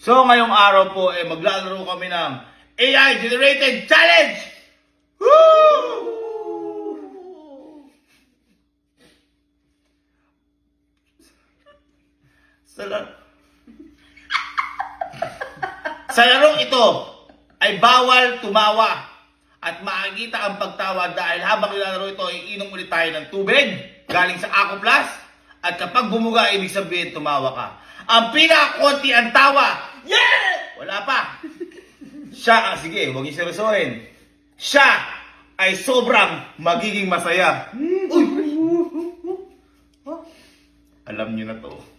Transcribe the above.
So ngayong araw po maglalaro kami ng AI Generated Challenge! Woo! Sa larong ito ay bawal tumawa at makikita ang pagtawa dahil habang nilalaro ito ay inom ulit tayo ng tubig galing sa Ako Plus at kapag bumuga ibig sabihin tumawa ka. Ang pinakakonti ang tawa. Yeah! Wala pa. Siya, sige, huwag niyo seryosohin. Siya ay sobrang magiging masaya. Uy! Alam niyo na to.